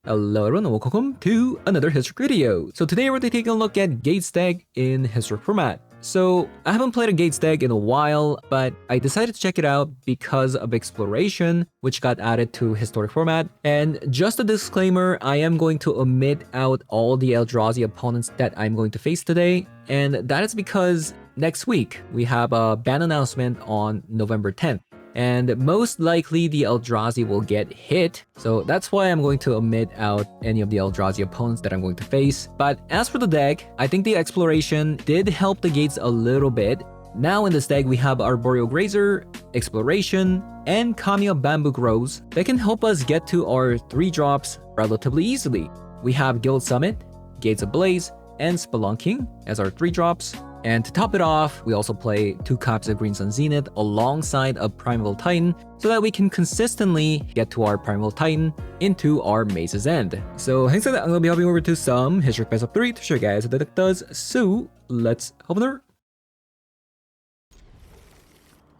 Hello everyone and welcome to another Historic video. So today we're taking a look at Gates deck in Historic format. So I haven't played a Gates deck in a while, but I decided to check it out because of Exploration, which got added to Historic format. And just a disclaimer, I am going to omit out all the Eldrazi opponents that I'm going to face today, and that is because next week we have a ban announcement on November 10th. And most likely the Eldrazi will get hit, so that's why I'm going to omit out any of the Eldrazi opponents that I'm going to face. But as for the deck, I think the Exploration did help the Gates a little bit. Now in this deck we have Arboreal Grazer, Exploration, and Kamiya Bamboo Grows that can help us get to our 3-drops relatively easily. We have Guild Summit, Gates Ablaze, and Spelunking as our 3-drops. And to top it off, we also play 2 copies of Green Sun Zenith alongside a Primeval Titan so that we can consistently get to our Primeval Titan into our Maze's End. So having said that, I'm going to be hopping over to some Historic Best of 3 to show you guys what the deck does. So let's hop over.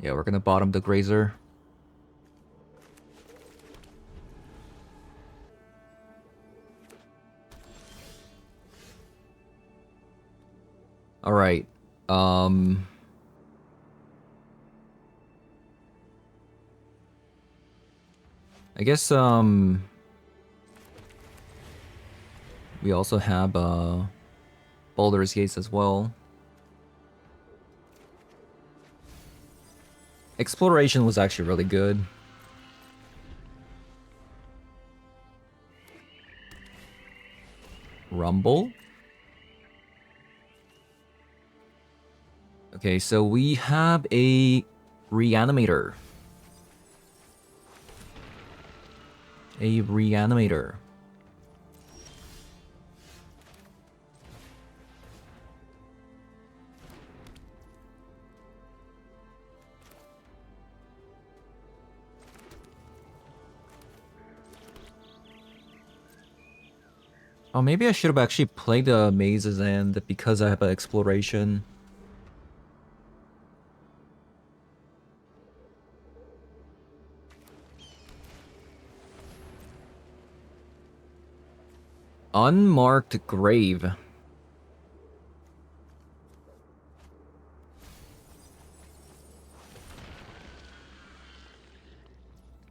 Yeah, we're going to bottom the Grazer. Alright. I guess, we also have, Baldur's Gates as well. Exploration was actually really good. Rumble? Okay, so we have a Reanimator. A Reanimator. Oh, maybe I should have actually played the Maze's End because I have an Exploration. Unmarked Grave.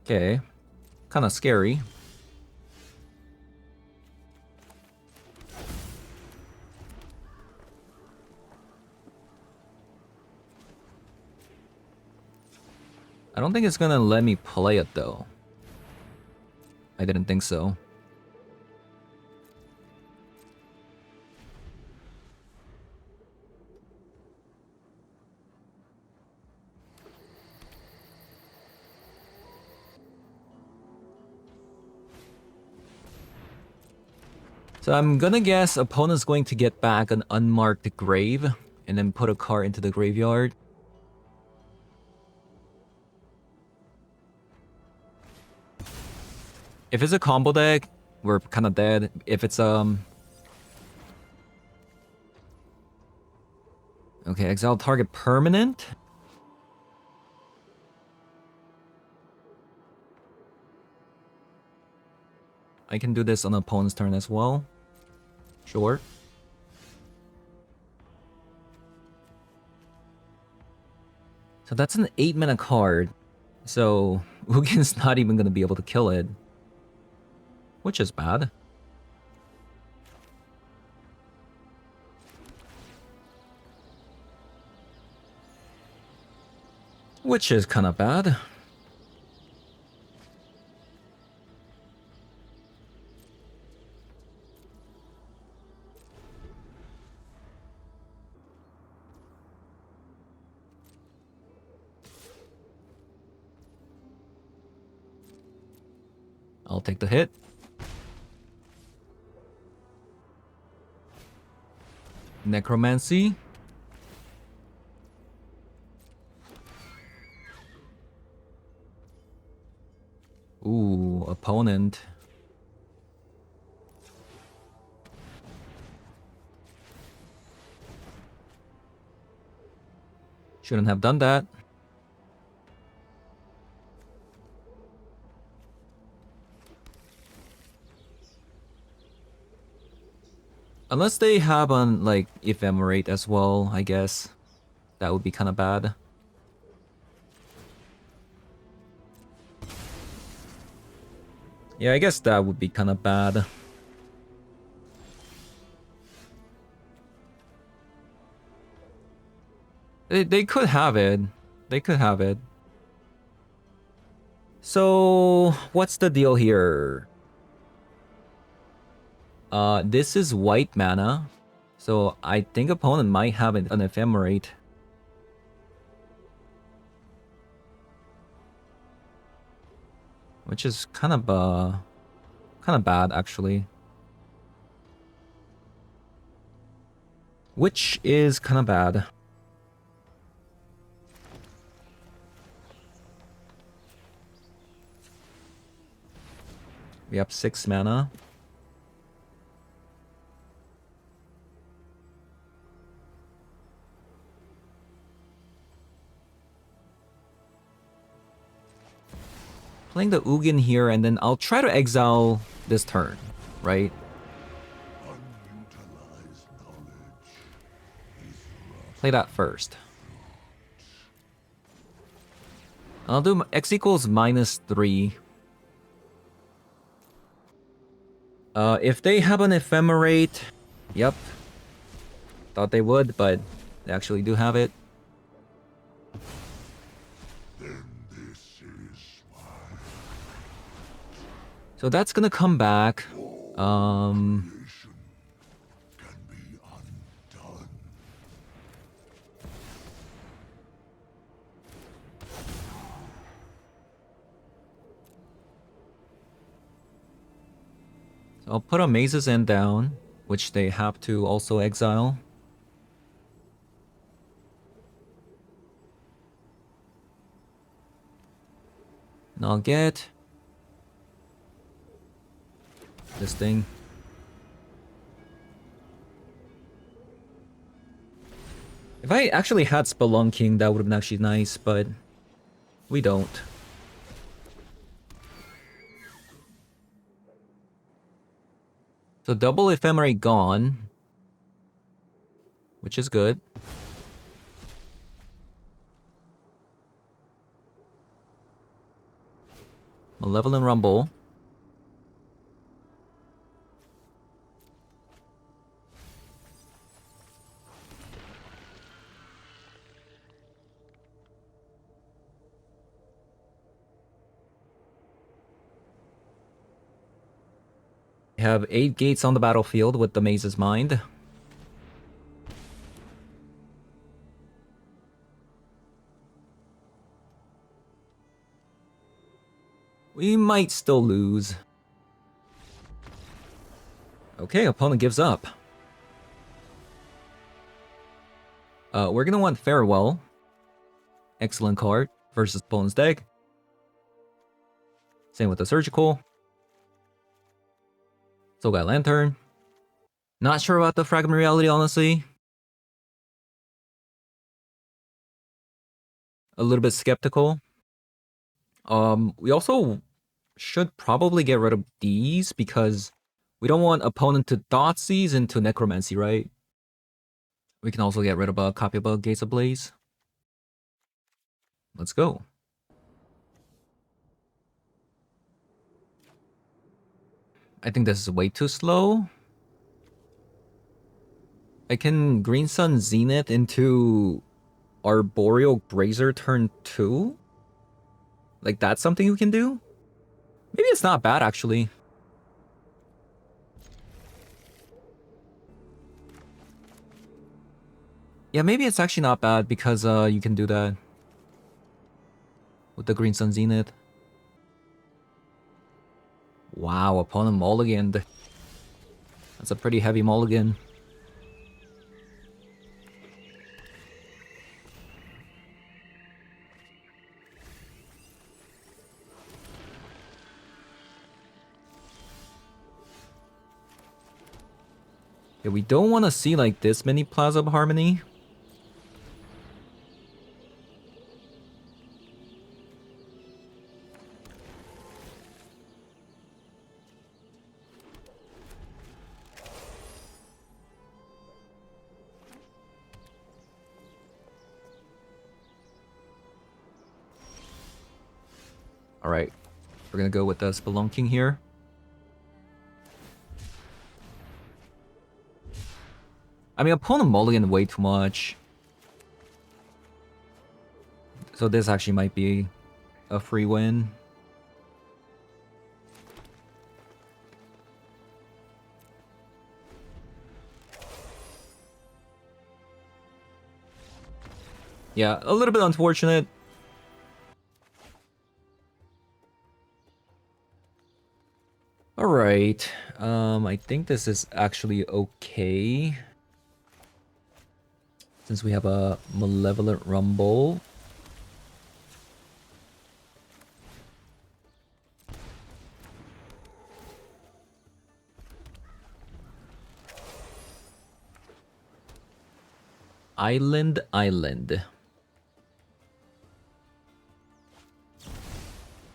Okay. Kinda scary. I don't think it's gonna let me play it though. I didn't think so. So I'm gonna guess opponent's going to get back an unmarked grave and then put a card into the graveyard. If it's a combo deck, we're kind of dead. If it's okay, exile target permanent. I can do this on the opponent's turn as well. Sure. So that's an 8-mana card. So Ugin's not even going to be able to kill it. Which is bad. Which is kind of bad. I'll take the hit. Necromancy. Ooh, opponent. Shouldn't have done that. Unless they have on like ephemerate as well, I guess. That would be kind of bad. Yeah, I guess that would be kind of bad. They could have it. They could have it. So, what's the deal here? This is white mana. So, I think opponent might have an ephemerate. Which is kind of bad, actually. Which is kind of bad. We have 6 mana. Playing the Ugin here, and then I'll try to exile this turn, right? Play that first. I'll do X equals -3. If they have an ephemerate, yep. Thought they would, but they actually do have it. So that's gonna come back. So I'll put a Maze's End down, which they have to also exile. And I'll get this thing. If I actually had Spelunking, that would have been actually nice, but we don't. So double Ephemerate gone, which is good. Malevolent Rumble. We have 8 gates on the battlefield with the Maze's Mind. We might still lose. Okay, opponent gives up. We're gonna want Farewell. Excellent card versus opponent's deck. Same with the Surgical. Still got Lantern. Not sure about the Fragment Reality, honestly. A little bit skeptical. We also should probably get rid of these because we don't want opponent to Thoughtseize into Necromancy, right? We can also get rid of a copy of Gates Ablaze. Let's go. I think this is way too slow. I can Green Sun Zenith into Arboreal Grazer turn 2? Like, that's something we can do? Maybe it's not bad, actually. Yeah, maybe it's actually not bad because you can do that with the Green Sun Zenith. Wow, opponent mulliganed. That's a pretty heavy mulligan. Yeah, we don't want to see like this many Plaza of Harmony. Alright, we're gonna go with the Spelunking here. I mean, opponent mulliganed way too much. So this actually might be a free win. Yeah, a little bit unfortunate. Alright, I think this is actually okay. Since we have a Malevolent Rumble. Island.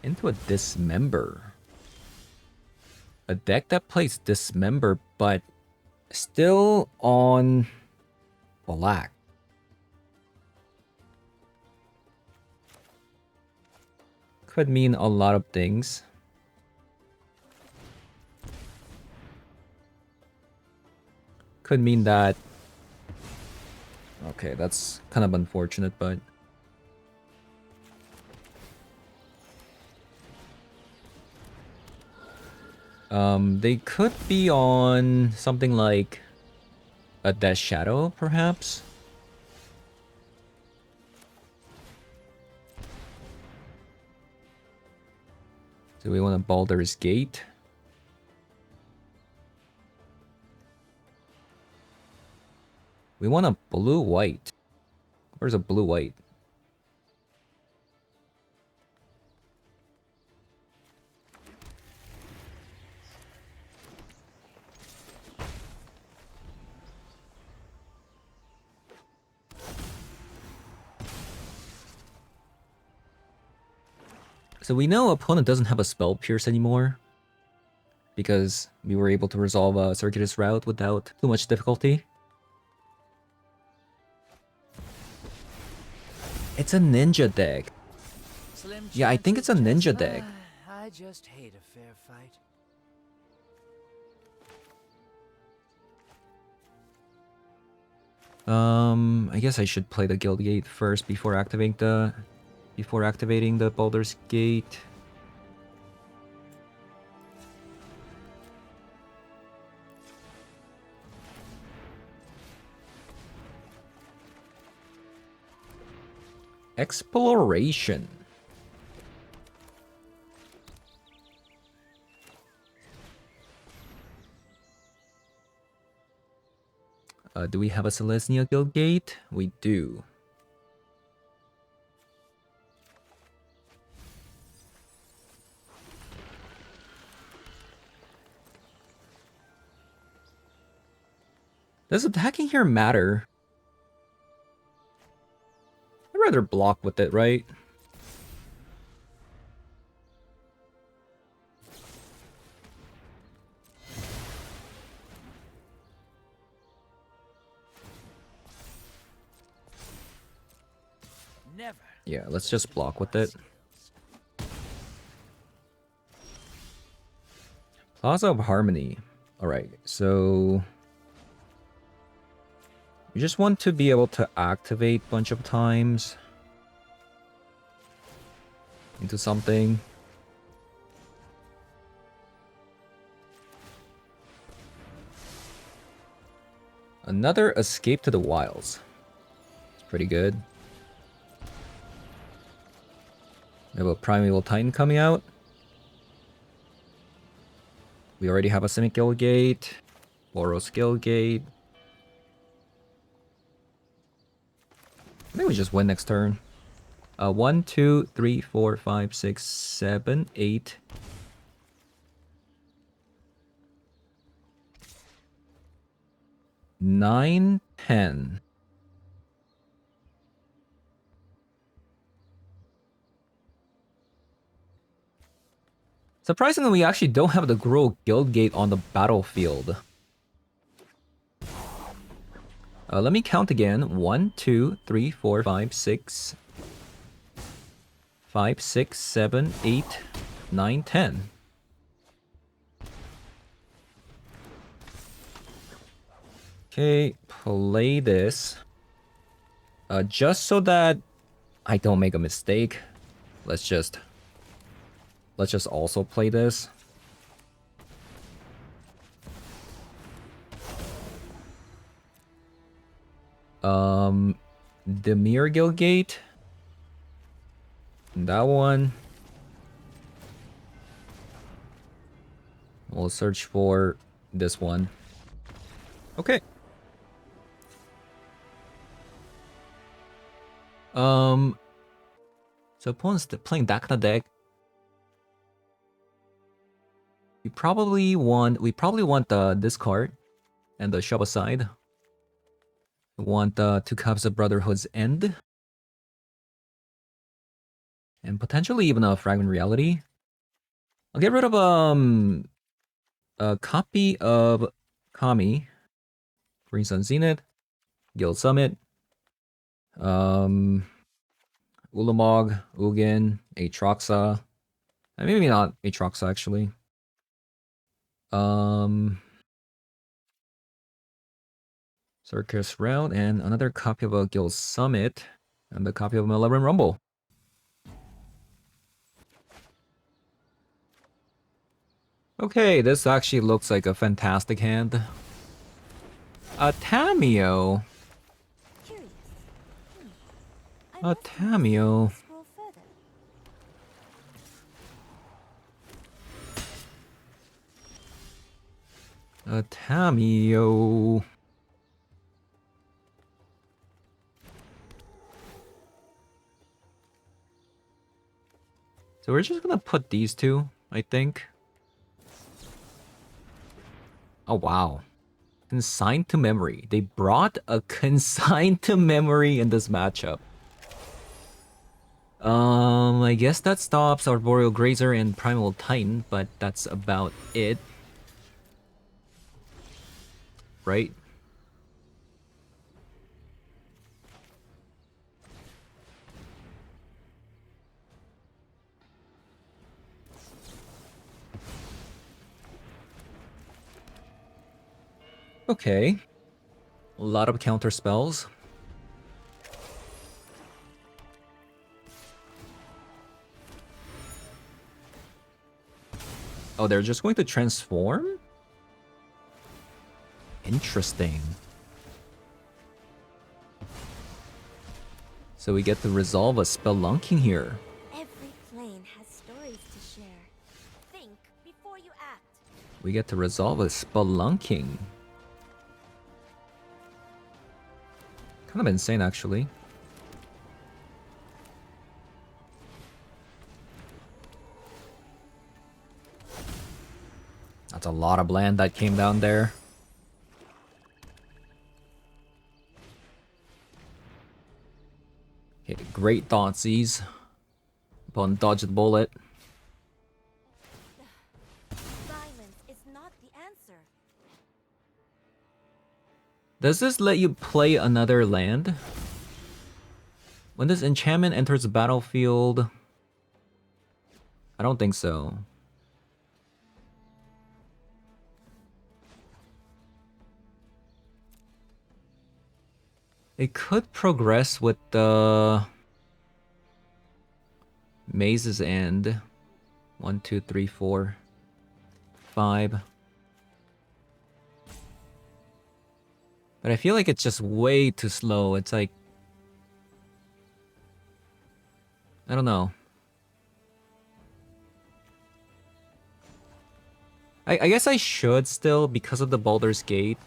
Into a Dismember. A deck that plays Dismember, but still on black. Could mean a lot of things. Could mean that... Okay, that's kind of unfortunate, but... they could be on something like a Death Shadow, perhaps? Do we want a Baldur's Gate? We want a blue-white. Where's a blue-white? So we know opponent doesn't have a Spell Pierce anymore. Because we were able to resolve a Circuitous Route without too much difficulty. It's a ninja deck. Yeah, I think it's a ninja deck. I just hate a fair fight. I guess I should play the Guild Gate first before activating the Baldur's Gate. Exploration. Do we have a Selesnya Guild Gate? We do. Does attacking here matter? I'd rather block with it, right? Never. Yeah, let's just block with it. Plaza of Harmony. Alright, so... we just want to be able to activate a bunch of times into something. Another Escape to the Wilds. It's pretty good. We have a Primeval Titan coming out. We already have a Simic Guild Gate. Boros Guild Gate. I think we just win next turn. 1, 2, 3, 4, 5, 6, 7, 8. 9, 10. Surprisingly, we actually don't have the Gruul Guild Gate on the battlefield. Let me count again. 1, 2, 3, 4, 5, 6, 5, 6, 7, 8, 9, 10. Okay, play this. Just so that I don't make a mistake, let's just also play this. The Mirror Guild Gate. That one. We'll search for this one. Okay. So opponent's playing that kind of deck. We probably want this card and the shove aside. We want Two Cups of Brotherhood's End. And potentially even a Fragment Reality. I'll get rid of a copy of Kami, Green Sun Zenith, Guild Summit, Ulamog, Ugin, Aatroxa. Maybe not Aatroxa actually. Circus Route, and another copy of a Guild Summit, and a copy of Malevolent Rumble. Okay, this actually looks like a fantastic hand. A Tameo. A Tameo. A Tameo. So we're just gonna put these two, I think. Oh wow. Consigned to Memory. They brought a Consigned to Memory in this matchup. I guess that stops Arboreal Grazer and Primal Titan, but that's about it. Right? Okay. A lot of counter spells. Oh, they're just going to transform? Interesting. So we get to resolve a Spelunking here. Every plane has stories to share. Think before you act. We get to resolve a Spelunking. Kind of insane, actually. That's a lot of land that came down there. Okay, great Thoughtseize. Opponent dodged the bullet. Violence is not the answer. Does this let you play another land? When this enchantment enters the battlefield... I don't think so. It could progress with the... Maze's End. 1, 2, 3, 4, 5. But I feel like it's just way too slow. It's like... I don't know. I guess I should still, because of the Baldur's Gate.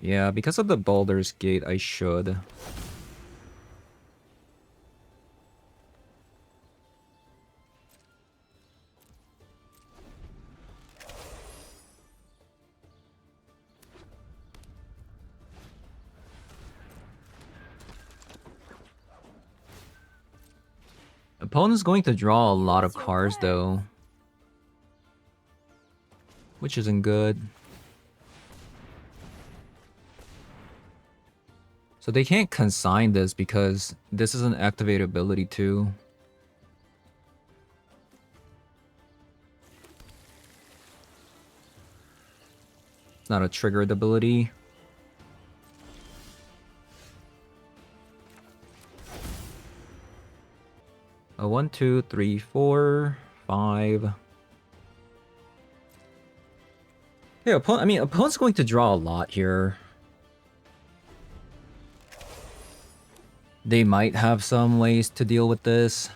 Yeah, because of the Baldur's Gate, I should. Opponent's going to draw a lot of cards, though. Which isn't good. So they can't consign this because this is an activated ability too. It's not a triggered ability. A 1, 2, 3, 4, 5. Yeah, opponent's going to draw a lot here. They might have some ways to deal with this.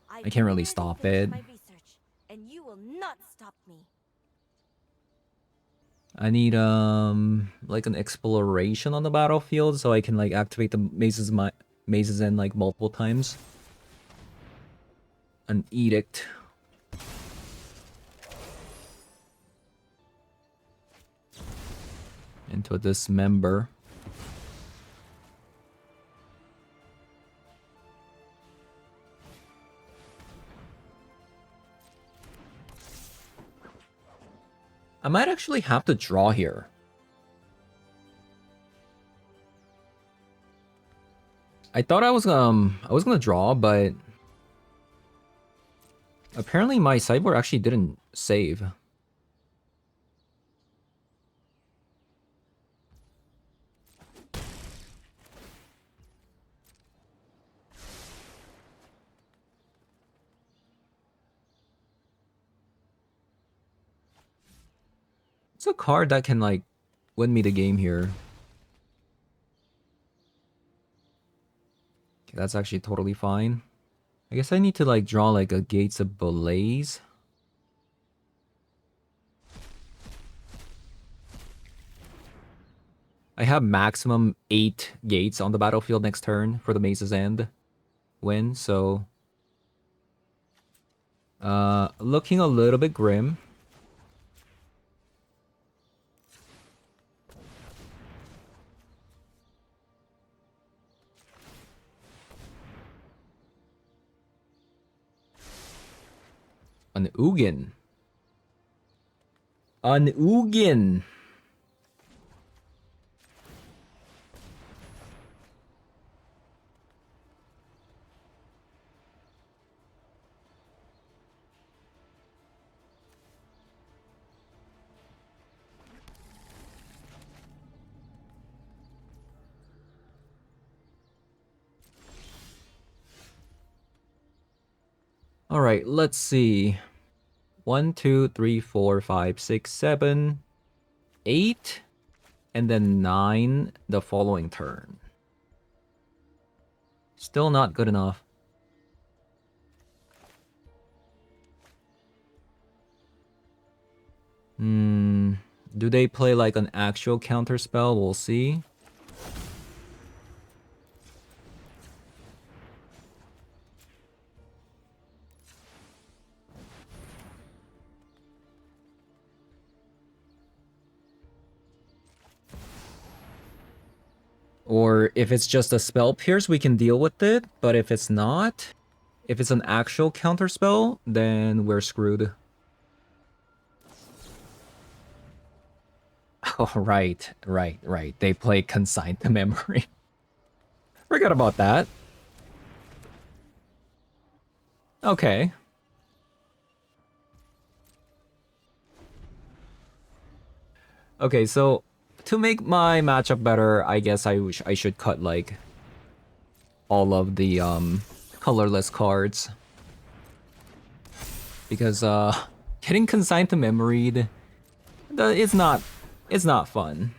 I can't really stop it. My research, and you will not stop me. I need like an exploration on the battlefield so I can like activate the mazes in like multiple times. An edict. Into a dismember. I might actually have to draw here. I thought I was gonna draw, but apparently my sideboard actually didn't save. It's a card that can like win me the game here. Okay, that's actually totally fine. I guess I need to like draw like a Gates of Blaze. I have maximum 8 gates on the battlefield next turn for the Maze's End win, so looking a little bit grim. An Ugin. An Ugin. All right, let's see. 1, 2, 3, 4, 5, 6, 7, 8, and then 9 the following turn. Still not good enough. Do they play like an actual counter spell? We'll see. Or if it's just a spell pierce, we can deal with it. But if it's not, if it's an actual counter spell, then we're screwed. Oh, right. They play Consign to Memory. Forgot about that. Okay. Okay, so to make my matchup better, I guess I should cut like all of the colorless cards. Because getting Consigned to Memory, it's not fun.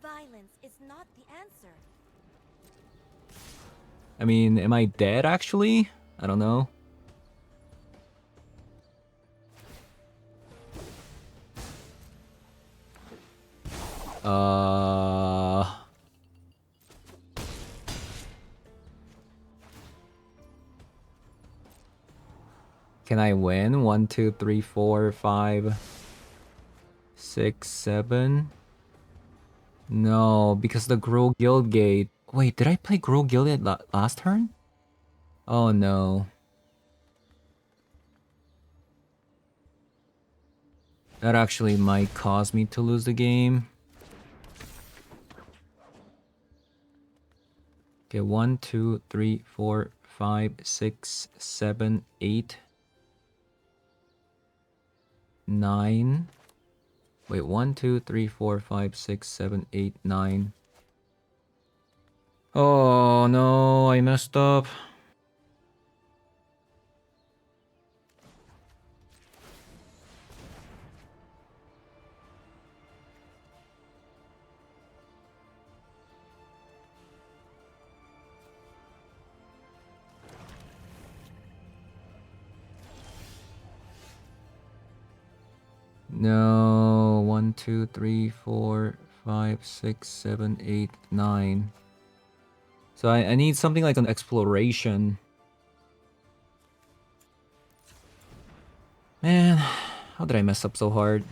Violence is not the answer. I mean, am I dead actually? I don't know. Can I win? 1, 2, 3, 4, 5, 6, 7. No, because the Gruul Guildgate. Wait, did I play Gruul Guildgate last turn? Oh no. That actually might cause me to lose the game. Okay, 1, 2, 3, 4, 5, 6, 7, 8, 9. Wait, 1, 2, 3, 4, 5, 6, 7, 8, 9. Oh no, I messed up. No, 1, 2, 3, 4, 5, 6, 7, 8, 9. So I need something like an exploration. Man, how did I mess up so hard?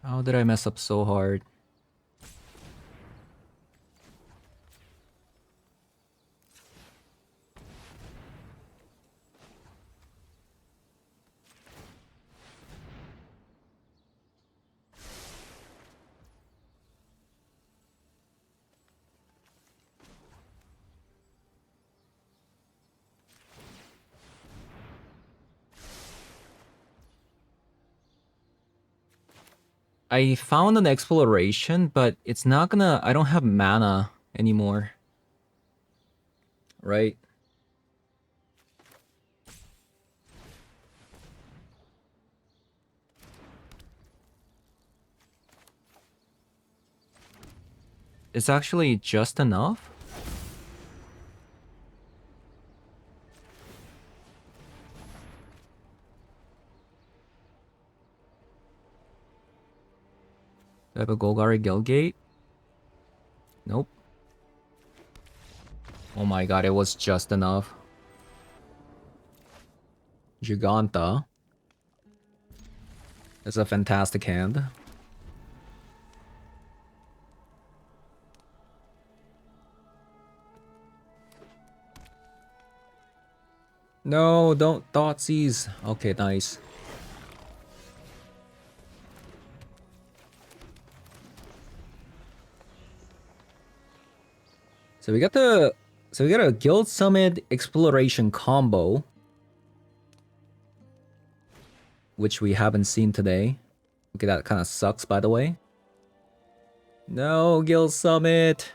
How did I mess up so hard? I found an exploration, but it's not gonna... I don't have mana anymore. Right? It's actually just enough? Do I have a Golgari Guildgate? Nope. Oh my god, it was just enough. Giganta. That's a fantastic hand. No, don't Thoughtseize. Okay, nice. So we got a Guild Summit Exploration combo, which we haven't seen today. Okay, that kind of sucks, by the way. No, Guild Summit.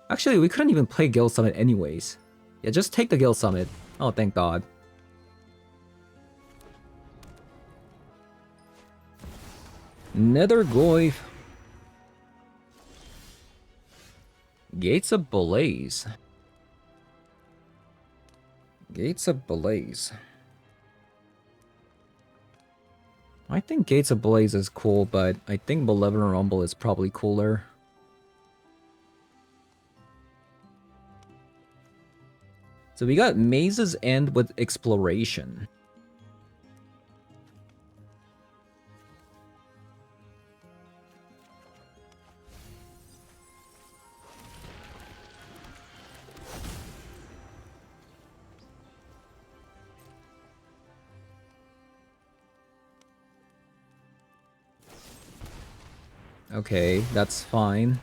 Actually, we couldn't even play Guild Summit anyways. Yeah, just take the Guild Summit. Oh, thank God. Nethergoyf. Gates Ablaze. Gates Ablaze. I think Gates Ablaze is cool, but I think Malevolent Rumble is probably cooler. So we got Maze's End with Exploration. Okay, that's fine.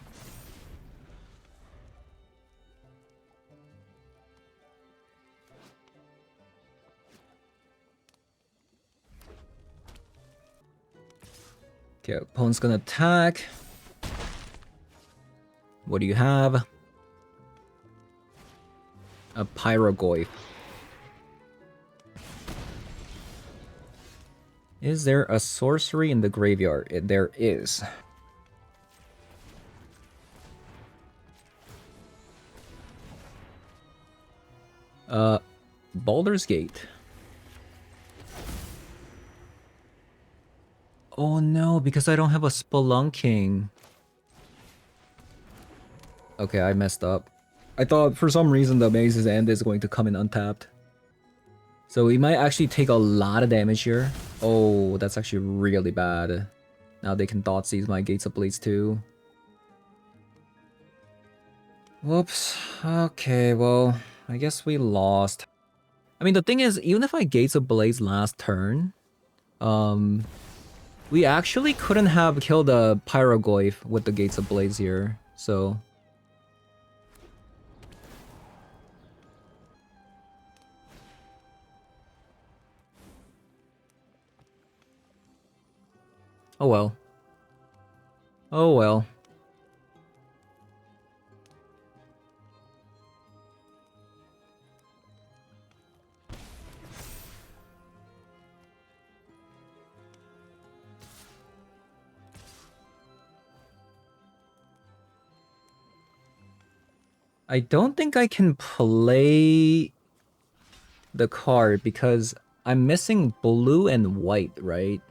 Okay, opponent's gonna attack. What do you have? A Pyrogoyf. Is there a sorcery in the graveyard? There is. Baldur's Gate. Oh no, because I don't have a Spelunking. Okay, I messed up. I thought for some reason the Maze's End is going to come in untapped. So we might actually take a lot of damage here. Oh, that's actually really bad. Now they can Thoughtseize my Gates of Blades too. Whoops. Okay, well, I guess we lost. I mean, the thing is, even if I Gates of Blades last turn, we actually couldn't have killed a Pyrogoyf with the Gates of Blades here, so... Oh well. Oh well. I don't think I can play the card because I'm missing blue and white, right?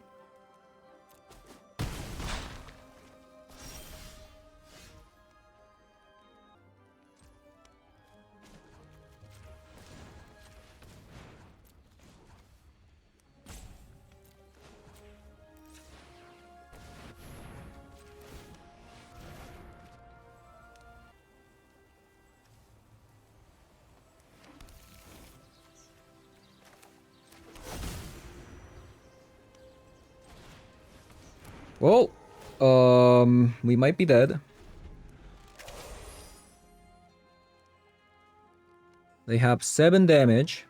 Well, we might be dead. They have 7 damage.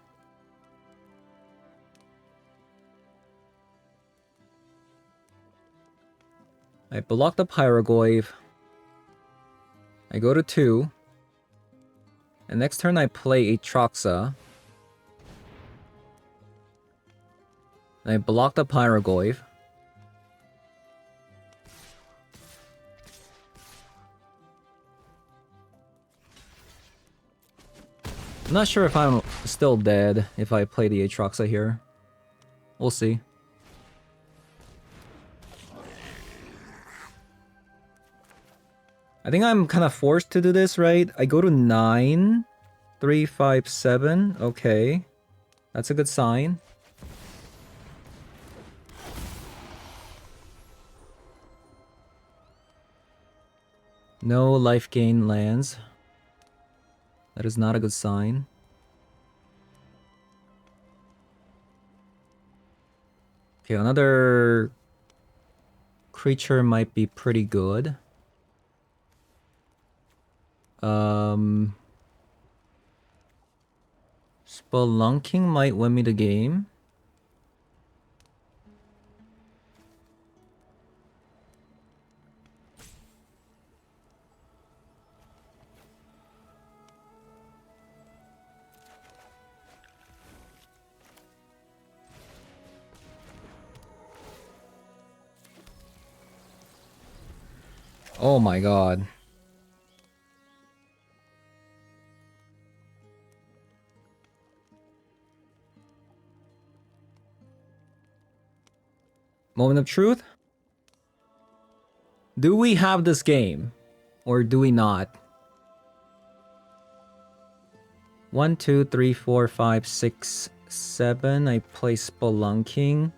I block the Pyrogoyf. I go to 2. And next turn I play Aatroxa. I block the Pyrogoyf. I'm not sure if I'm still dead if I play the Aatroxa here. We'll see. I think I'm kind of forced to do this, right? I go to 9, 3, 5, 7. Okay. That's a good sign. No life gain lands. That is not a good sign. Okay, another creature might be pretty good. Spelunking might win me the game. Oh my god. Moment of truth? Do we have this game? Or do we not? 1, 2, 3, 4, 5, 6, 7. I play Spelunking.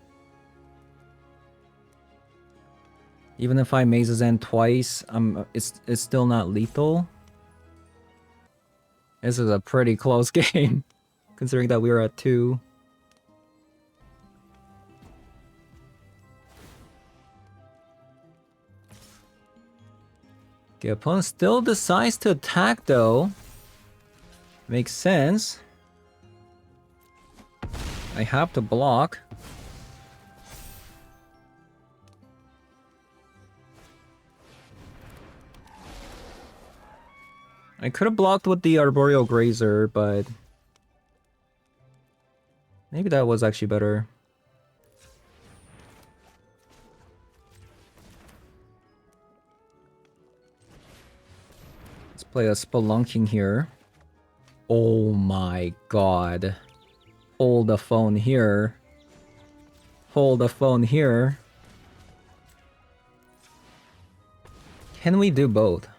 Even if I Mazes End twice, it's still not lethal. This is a pretty close game, considering that we were at 2. The opponent still decides to attack though. Makes sense. I have to block. I could have blocked with the Arboreal Grazer, but maybe that was actually better. Let's play a Spelunking here. Oh my god. Hold the phone here. Hold the phone here. Can we do both?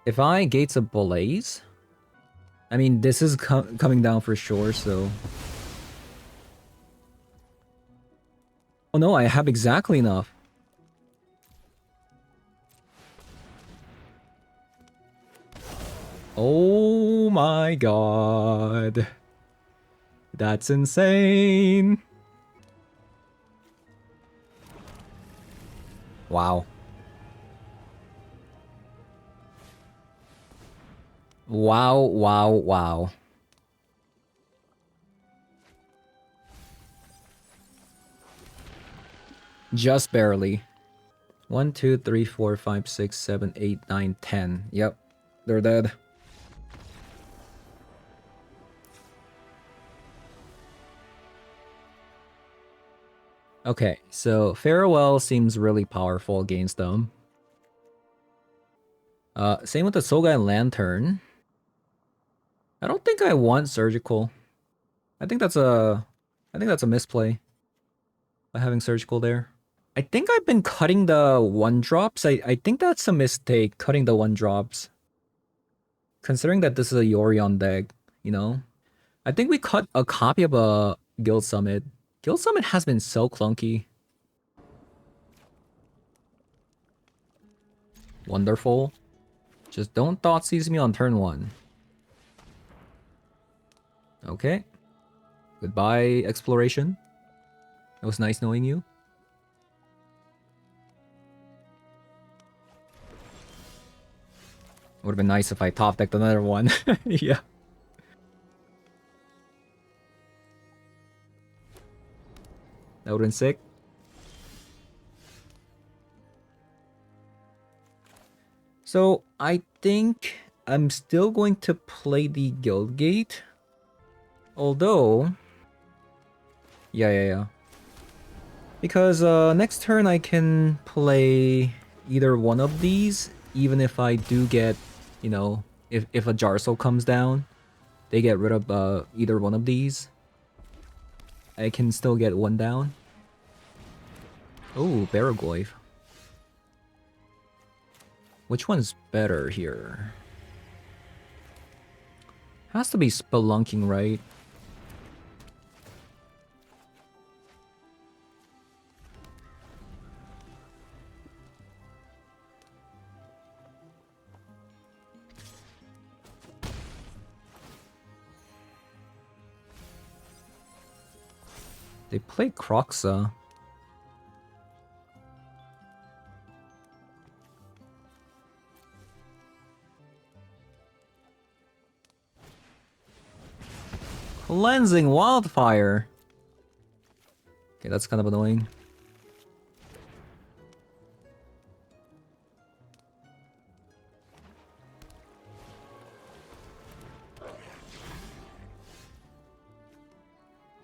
If I Gates of Blaze, I mean, this is coming down for sure, so... Oh no, I have exactly enough. Oh my god. That's insane. Wow. Wow, wow, wow. Just barely. 1, 2, 3, 4, 5, 6, 7, 8, 9, 10. Yep. They're dead. Okay, so Farewell seems really powerful against them. Same with the Sogai Lantern. I don't think I want Surgical. I think that's a misplay by having Surgical there. I think I've been cutting the 1-drops. I think that's a mistake, cutting the 1-drops. Considering that this is a Yorion deck, you know? I think we cut a copy of a Guild Summit. Guild Summit has been so clunky. Wonderful. Just don't Thoughtseize me on turn 1. Okay. Goodbye, exploration. It was nice knowing you. Would have been nice if I top decked another one. Yeah. That would have been sick. So I think I'm still going to play the Guild Gate. Although... Yeah. Because next turn I can play either one of these, even if I do get, you know, if a Jarso comes down, they get rid of either one of these. I can still get one down. Oh, Baragloive. Which one's better here? Has to be Spelunking, right? They play Croxa. Cleansing Wildfire. Okay, that's kind of annoying.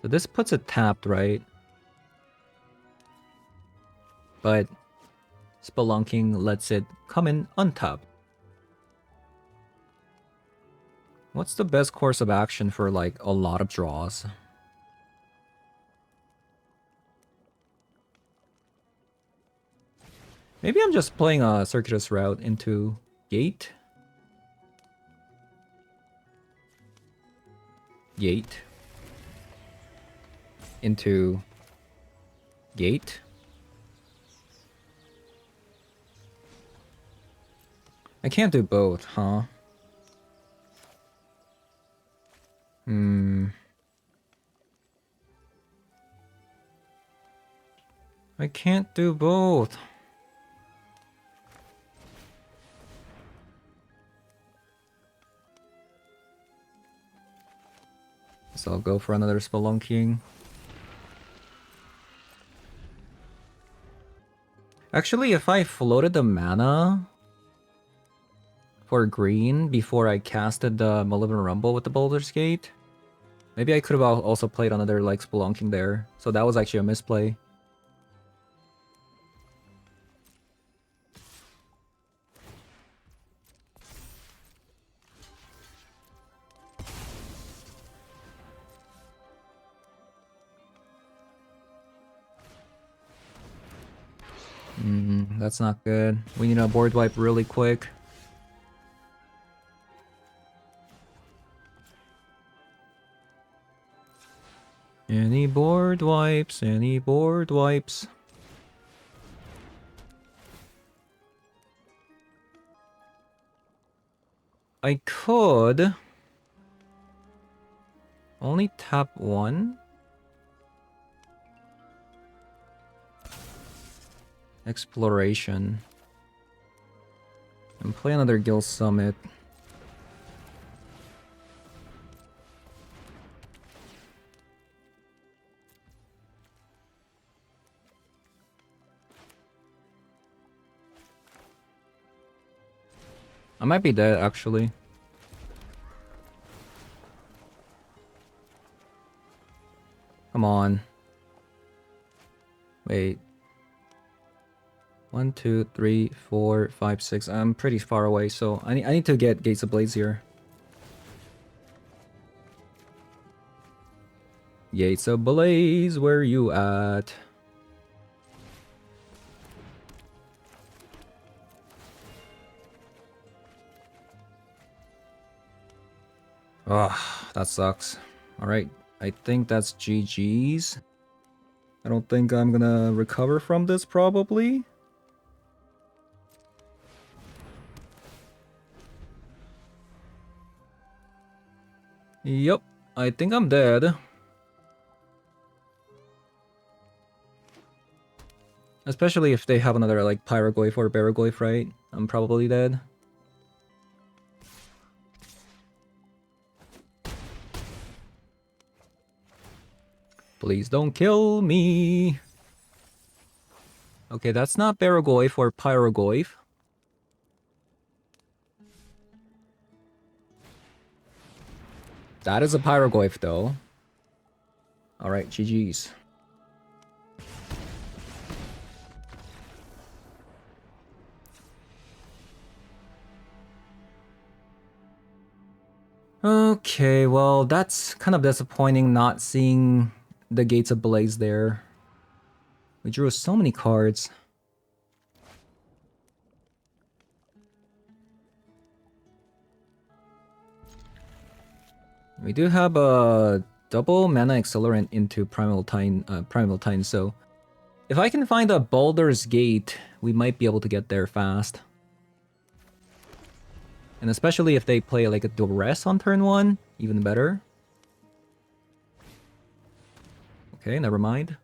So this puts it tapped, right? But Spelunking lets it come in untapped. What's the best course of action for like a lot of draws? Maybe I'm just playing a circuitous route into Gate. Gate. Into Gate. I can't do both, huh? I can't do both. So I'll go for another Spelunking. Actually, if I floated the mana for green before I casted the Malevolent Rumble with the Baldur's Gate, maybe I could have also played another like Spelunking there. So that was actually a misplay. That's not good. We need a board wipe really quick. Any board wipes, any board wipes. I could only tap one. Exploration. And play another Guild Summit. I might be dead, actually. Come on. Wait. 1, 2, 3, 4, 5, 6. I'm pretty far away, so I need to get Gates of Blaze here. Gates of Blaze, where you at? Ugh, that sucks. Alright, I think that's GG's. I don't think I'm gonna recover from this, probably. Yup, I think I'm dead. Especially if they have another, like, Pyrogoyf or Barogoyf, right? I'm probably dead. Please don't kill me. Okay, that's not Barogoyf or Pyrogoyf. That is a Pyrogoyf, though. Alright, GG's. Okay, well, that's kind of disappointing not seeing the Gates of Blaze there. We drew so many cards. We do have a double mana accelerant into Primal Time, so if I can find a Baldur's Gate, we might be able to get there fast. And especially if they play like a Duress on turn 1, even better. Okay, never mind.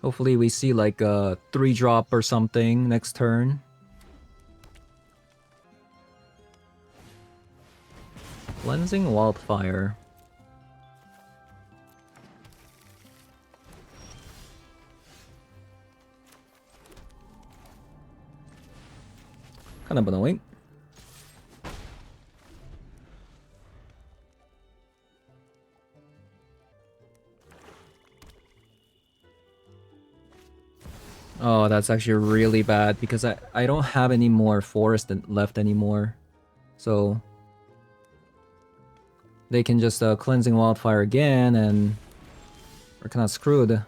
Hopefully we see like a 3-drop or something next turn. Cleansing Wildfire. Kind of annoying. Oh, that's actually really bad because I don't have any more forest left anymore. So they can just Cleansing Wildfire again and we're kind of screwed.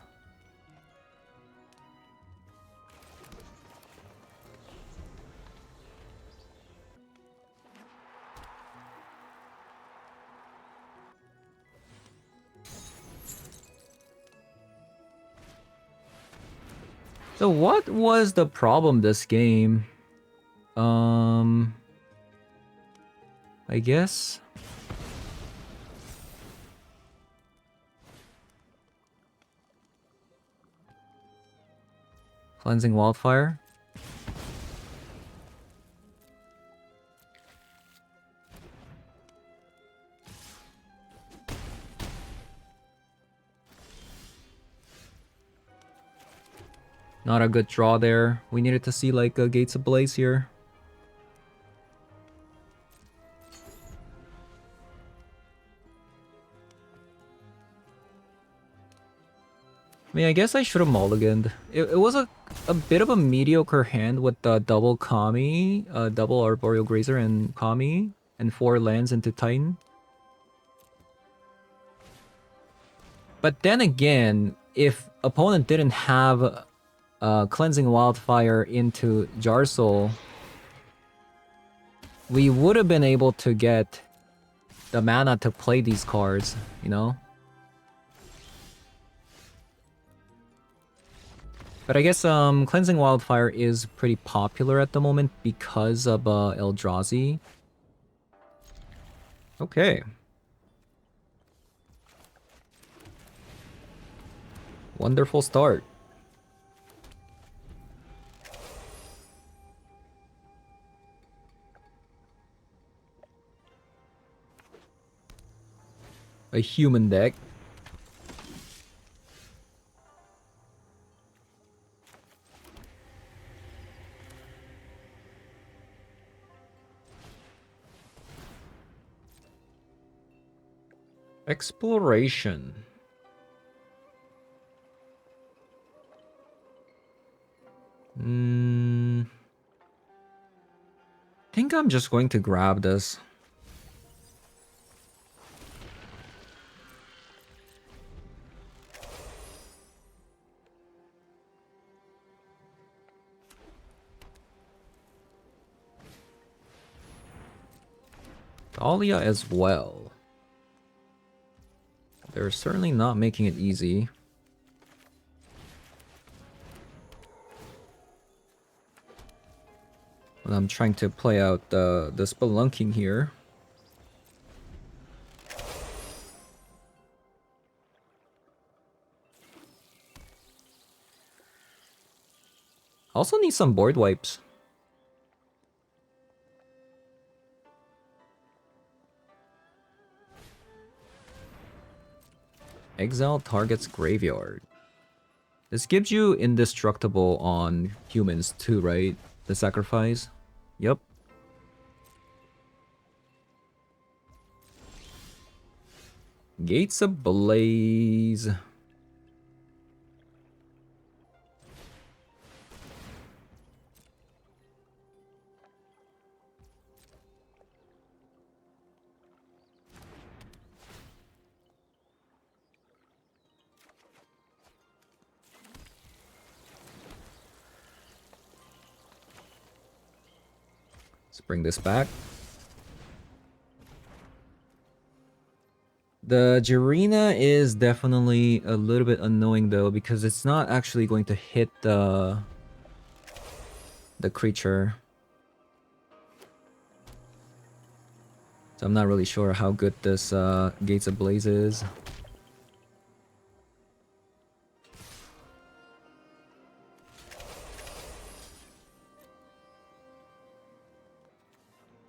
So what was the problem this game? I guess Cleansing Wildfire. Not a good draw there. We needed to see like a Gates of Blaze here. I mean, I guess I should have mulliganed. It was a bit of a mediocre hand with the double Kami, double Arboreal Grazer and Kami, and 4 lands into Titan. But then again, if opponent didn't have Cleansing Wildfire into Jar Soul, we would have been able to get the mana to play these cards, you know? But I guess Cleansing Wildfire is pretty popular at the moment because of Eldrazi. Okay. Wonderful start. A human deck. Exploration. I think I'm just going to grab this. Dahlia as well. They're certainly not making it easy. When I'm trying to play out the spelunking here. Also need some board wipes. Exile target's graveyard. This gives you indestructible on humans too, right? The sacrifice. Yep. Gates ablaze. Let's bring this back. The Jirina is definitely a little bit annoying though, because it's not actually going to hit the creature. So I'm not really sure how good this Gates Ablaze is.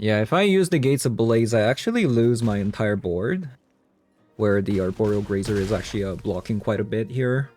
Yeah, if I use the Gates Ablaze, I actually lose my entire board. Where the Arboreal Grazer is actually blocking quite a bit here.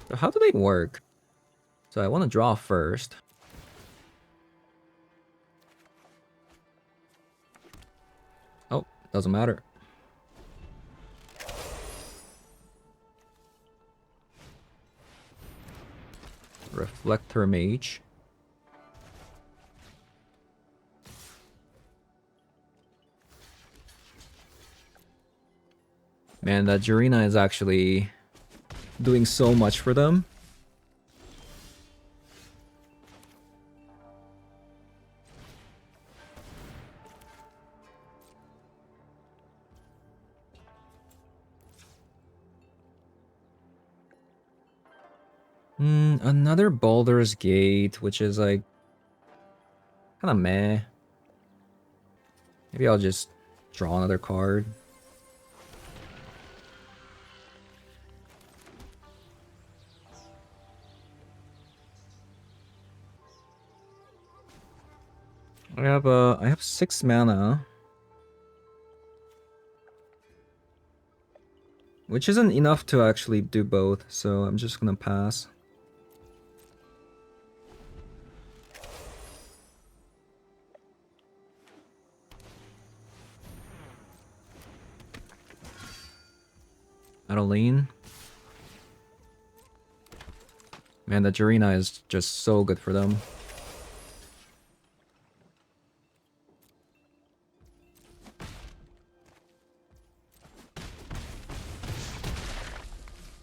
So how do they work? So I want to draw first. Oh, doesn't matter. Reflector Mage. Man, that Jirina is actually doing so much for them. Another Baldur's Gate, which is like kind of meh. Maybe I'll just draw another card. I have 6 mana. Which isn't enough to actually do both, so I'm just gonna pass. Adeline. Man, that Jarina is just so good for them.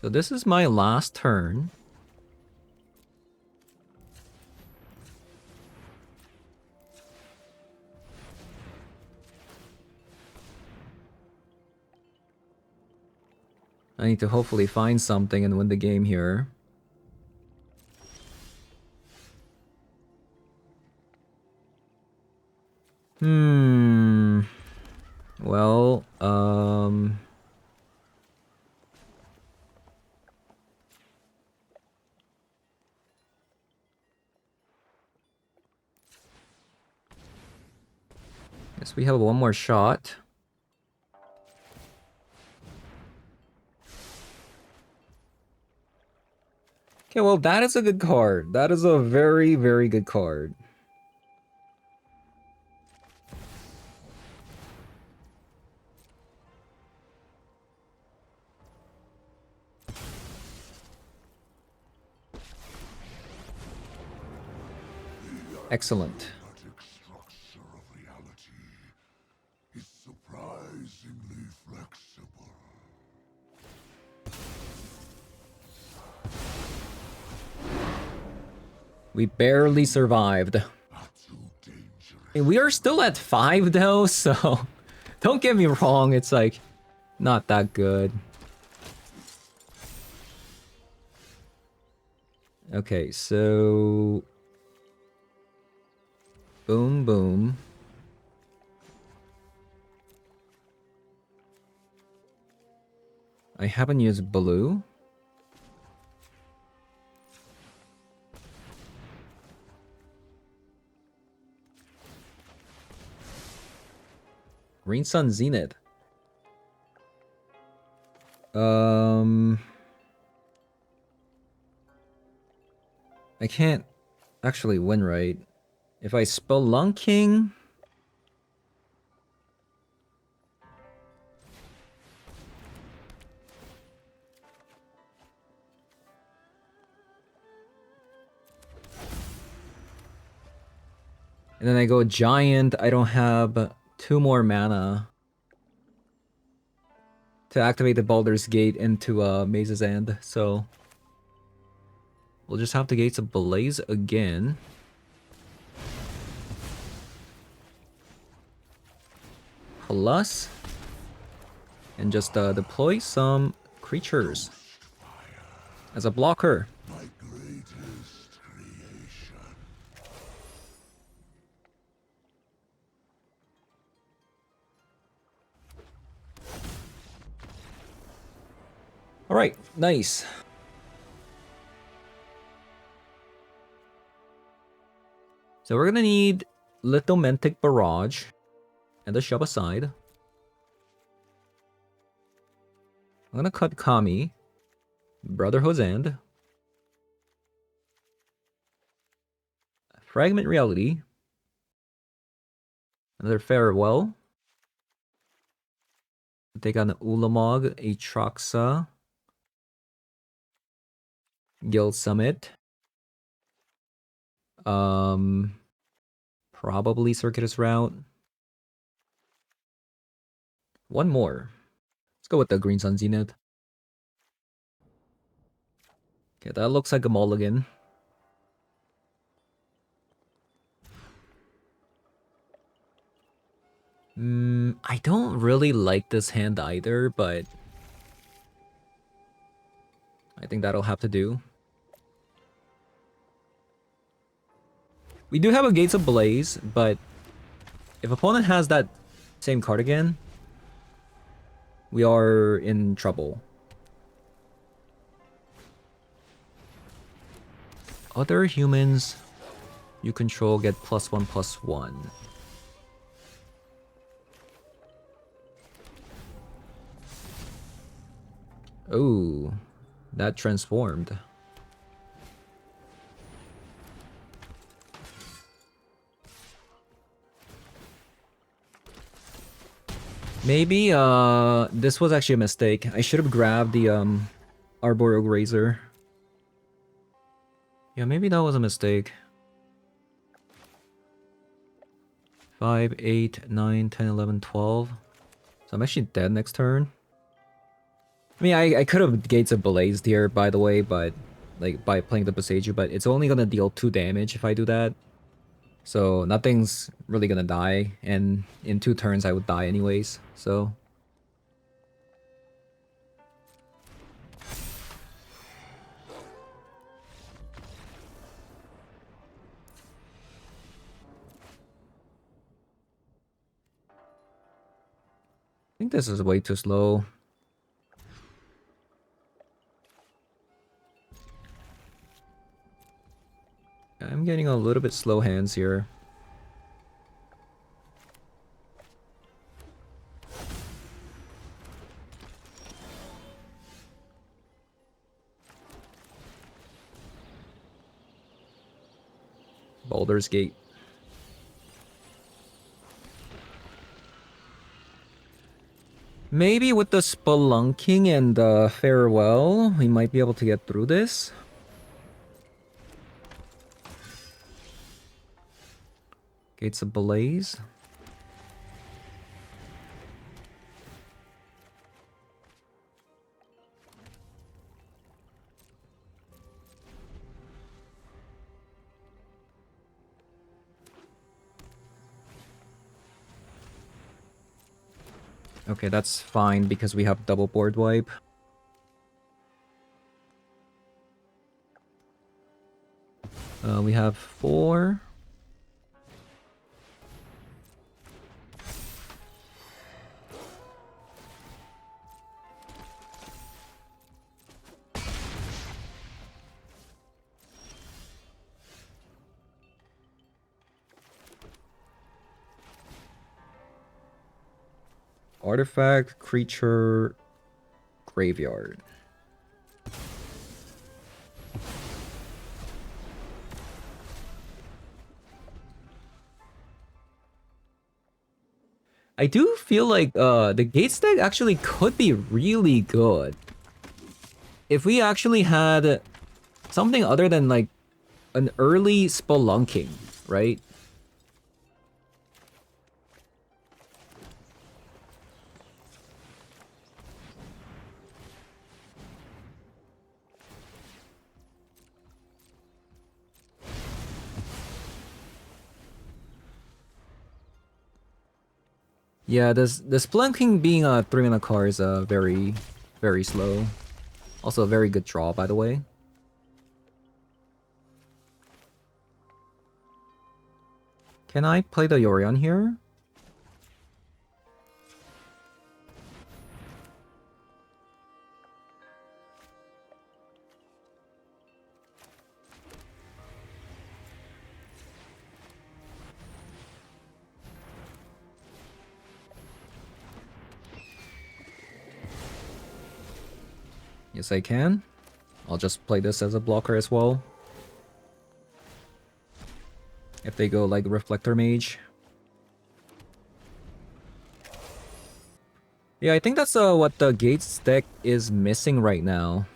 So this is my last turn. I need to hopefully find something and win the game here. Well, guess we have one more shot. Okay, well, that is a good card. That is a very, very good card. Excellent. Structure of reality is surprisingly flexible. We barely survived. Not too dangerous. And we are still at 5 though, so don't get me wrong, it's like not that good. Okay, so boom, boom. I haven't used blue. Green Sun Zenith. I can't actually win, right? If I Spelunking... And then I go Giant, I don't have 2 more mana to activate the Baldur's Gate into Maze's End, so we'll just have to Gates of Blaze again. Plus, and just deploy some creatures as a blocker. My greatest creation. All right, nice. So we're gonna need Lithomantic Barrage and the shove aside. I'm gonna cut Kami, Brotherhood's End, Fragment Reality, another Farewell. Take on Ulamog, Atraxa, Guild Summit. Probably Circuitous Route. One more. Let's go with the Green Sun Zenith. Okay, that looks like a mulligan. I don't really like this hand either, but I think that'll have to do. We do have a Gates of Blaze, but if opponent has that same card again, we are in trouble. Other humans you control get +1/+1. Oh, that transformed. Maybe this was actually a mistake. I should have grabbed the Arboreal Grazer. Yeah, maybe that was a mistake. 5, 8, 9, 10, 11, 12. So I'm actually dead next turn. I mean, I could have Gates of Blazed here, by the way, but like by playing the Boseiju, but it's only gonna deal 2 damage if I do that. So nothing's really gonna die, and in 2 turns I would die anyways, so... I think this is way too slow. I'm getting a little bit slow hands here. Baldur's Gate. Maybe with the Spelunking and the Farewell, we might be able to get through this. Gates of Blaze. Okay, that's fine because we have double board wipe. We have 4. Artifact, creature, graveyard. I do feel like the Gates deck actually could be really good. If we actually had something other than like an early Spelunking, right? Yeah, this Spelunking being a 3-mana card is very, very slow. Also a very good draw, by the way. Can I play the Yorion here? Yes, I can. I'll just play this as a blocker as well. If they go like Reflector Mage. Yeah, I think that's what the Gates deck is missing right now.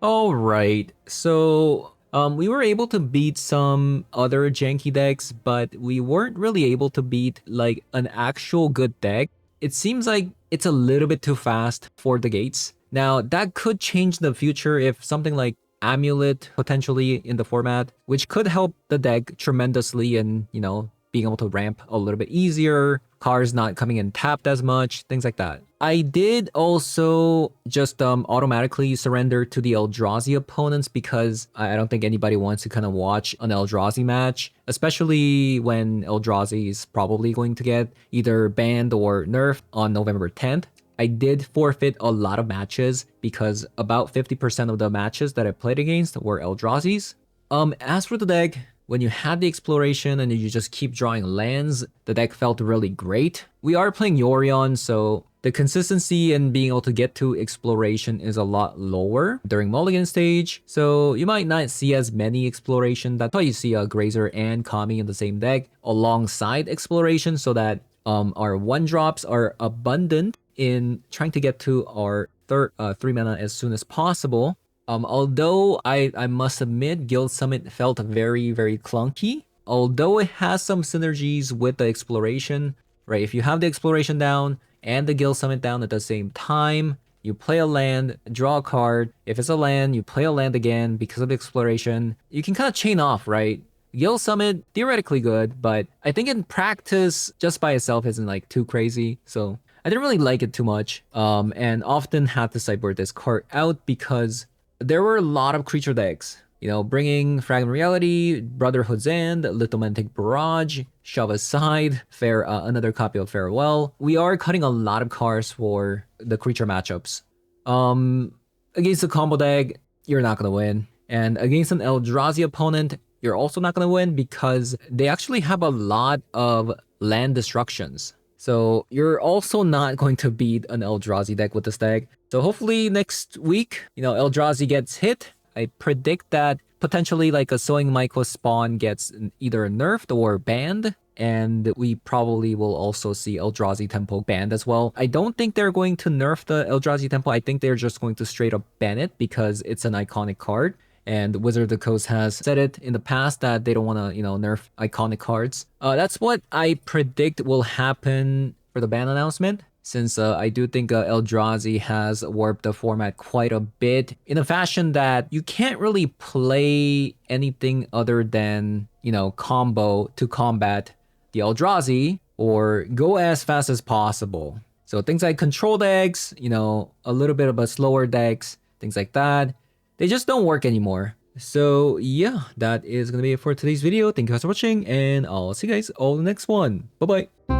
Alright, so we were able to beat some other janky decks, but we weren't really able to beat like an actual good deck. It seems like it's a little bit too fast for the Gates. Now, that could change in the future if something like Amulet potentially in the format, which could help the deck tremendously in, you know, being able to ramp a little bit easier, cards not coming in tapped as much, things like that. I did also just automatically surrender to the Eldrazi opponents because I don't think anybody wants to kind of watch an Eldrazi match, especially when Eldrazi is probably going to get either banned or nerfed on November 10th. I did forfeit a lot of matches because about 50% of the matches that I played against were Eldrazi's. As for the deck, when you had the exploration and you just keep drawing lands, the deck felt really great. We are playing Yorion, so the consistency and being able to get to exploration is a lot lower during mulligan stage, so you might not see as many exploration. That's why you see a Grazer and Kami in the same deck alongside exploration, so that our 1-drops are abundant in trying to get to our 3 mana as soon as possible. Although I must admit, Guild Summit felt very, very clunky. Although it has some synergies with the exploration, right? If you have the exploration down and the Guild Summit down at the same time, you play a land, draw a card. If it's a land, you play a land again because of the exploration. You can kind of chain off, right? Guild Summit, theoretically good, but I think in practice, just by itself isn't like too crazy. So I didn't really like it too much, and often had to sideboard this card out because there were a lot of creature decks. You know, bringing Fragment Reality, Brotherhood's End, Lithomantic Barrage, Shove Aside, another copy of Farewell. We are cutting a lot of cards for the creature matchups. Against a combo deck, you're not gonna win. And against an Eldrazi opponent, you're also not gonna win because they actually have a lot of land destructions. So you're also not going to beat an Eldrazi deck with this deck. So hopefully next week, you know, Eldrazi gets hit. I predict that potentially like a Sowing Mycos spawn gets either nerfed or banned, and we probably will also see Eldrazi Tempo banned as well. I don't think they're going to nerf the Eldrazi Tempo. I think they're just going to straight up ban it because it's an iconic card. And Wizard of the Coast has said it in the past that they don't want to, you know, nerf iconic cards. That's what I predict will happen for the ban announcement, since I do think Eldrazi has warped the format quite a bit in a fashion that you can't really play anything other than, you know, combo to combat the Eldrazi or go as fast as possible. So things like control decks, you know, a little bit of a slower decks, things like that, they just don't work anymore. So yeah, that is gonna be it for today's video. Thank you guys for watching, and I'll see you guys all in the next one. Bye bye.